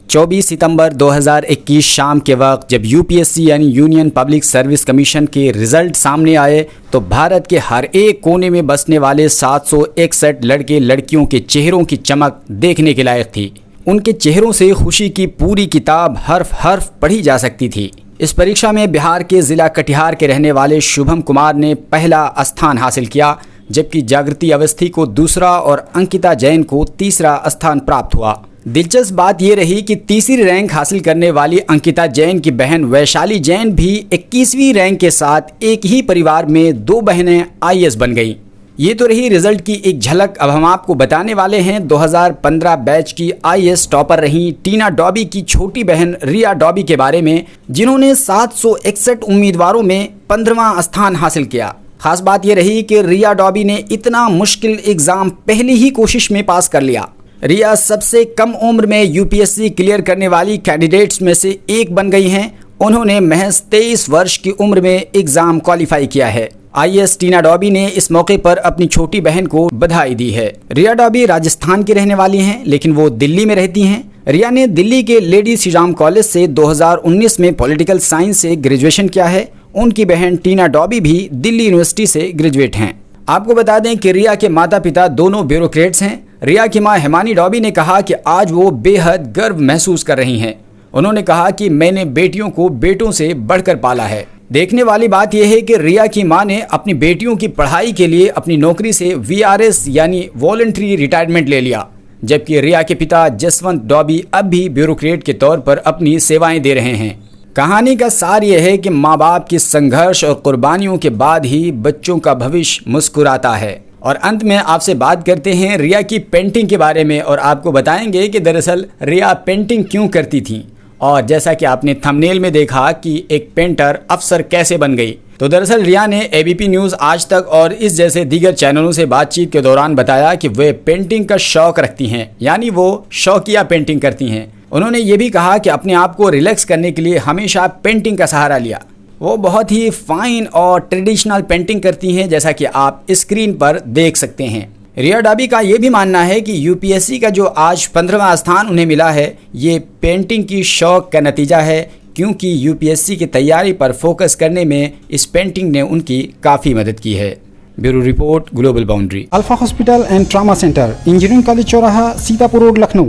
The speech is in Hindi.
24 सितंबर 2021 शाम के वक्त जब यूपीएससी यानी यूनियन पब्लिक सर्विस कमीशन के रिजल्ट सामने आए तो भारत के हर एक कोने में बसने वाले 761 लड़के लड़कियों के चेहरों की चमक देखने के लायक थी। उनके चेहरों से खुशी की पूरी किताब हर्फ हर्फ पढ़ी जा सकती थी। इस परीक्षा में बिहार के ज़िला कटिहार के रहने वाले शुभम कुमार ने पहला स्थान हासिल किया, जबकि जागृति अवस्थी को दूसरा और अंकिता जैन को तीसरा स्थान प्राप्त हुआ। दिलचस्प बात यह रही कि तीसरी रैंक हासिल करने वाली अंकिता जैन की बहन वैशाली जैन भी 21वीं रैंक के साथ एक ही परिवार में दो बहनें आईएएस बन गईं। ये तो रही रिजल्ट की एक झलक। अब हम आपको बताने वाले हैं 2015 बैच की आईएएस टॉपर रही टीना डॉबी की छोटी बहन रिया डॉबी के बारे में, जिन्होंने 761 उम्मीदवारों में 15वां स्थान हासिल किया। खास बात यह रही कि रिया डॉबी ने इतना मुश्किल एग्जाम पहली ही कोशिश में पास कर लिया। रिया सबसे कम उम्र में यूपीएससी क्लियर करने वाली कैंडिडेट्स में से एक बन गई हैं। उन्होंने महज 23 वर्ष की उम्र में एग्जाम क्वालिफाई किया है। आईएएस टीना डॉबी ने इस मौके पर अपनी छोटी बहन को बधाई दी है। रिया डॉबी राजस्थान की रहने वाली हैं, लेकिन वो दिल्ली में रहती हैं। रिया ने दिल्ली के लेडी श्री राम कॉलेज से 2019 में पॉलिटिकल साइंस से ग्रेजुएशन किया है। उनकी बहन टीना डॉबी भी दिल्ली यूनिवर्सिटी से ग्रेजुएट हैं। आपको बता दें कि रिया के माता पिता दोनों ब्यूरोक्रेट्स हैं। रिया की मां हेमानी डॉबी ने कहा कि आज वो बेहद गर्व महसूस कर रही हैं। उन्होंने कहा कि मैंने बेटियों को बेटों से बढ़कर पाला है। देखने वाली बात यह है कि रिया की मां ने अपनी बेटियों की पढ़ाई के लिए अपनी नौकरी से वीआरएस यानी वॉलंटरी रिटायरमेंट ले लिया, जबकि रिया के पिता जसवंत डॉबी अब भी ब्यूरोक्रेट के तौर पर अपनी सेवाएं दे रहे हैं। कहानी का सार यह है कि माँ बाप की संघर्ष और कुर्बानियों के बाद ही बच्चों का भविष्य मुस्कुराता है। और अंत में आपसे बात करते हैं रिया की पेंटिंग के बारे में और आपको बताएंगे कि दरअसल रिया पेंटिंग क्यों करती थी। और जैसा कि आपने थंबनेल में देखा कि एक पेंटर अफसर कैसे बन गई, तो दरअसल रिया ने एबीपी न्यूज़ आज तक और इस जैसे दीगर चैनलों से बातचीत के दौरान बताया कि वे पेंटिंग का शौक रखती हैं, यानी वो शौकिया पेंटिंग करती हैं। उन्होंने ये भी कहा कि अपने आप को रिलैक्स करने के लिए हमेशा पेंटिंग का सहारा लिया। वो बहुत ही फाइन और ट्रेडिशनल पेंटिंग करती हैं, जैसा कि आप स्क्रीन पर देख सकते हैं। रिया डॉबी का ये भी मानना है कि यूपीएससी का जो आज 15वां स्थान उन्हें मिला है, ये पेंटिंग की शौक का नतीजा है, क्योंकि यूपीएससी की तैयारी पर फोकस करने में इस पेंटिंग ने उनकी काफ़ी मदद की है। Bureau report, global boundary. Alpha hospital and trauma centre, engineering college चौराहा, सीतापुर रोड, लखनऊ।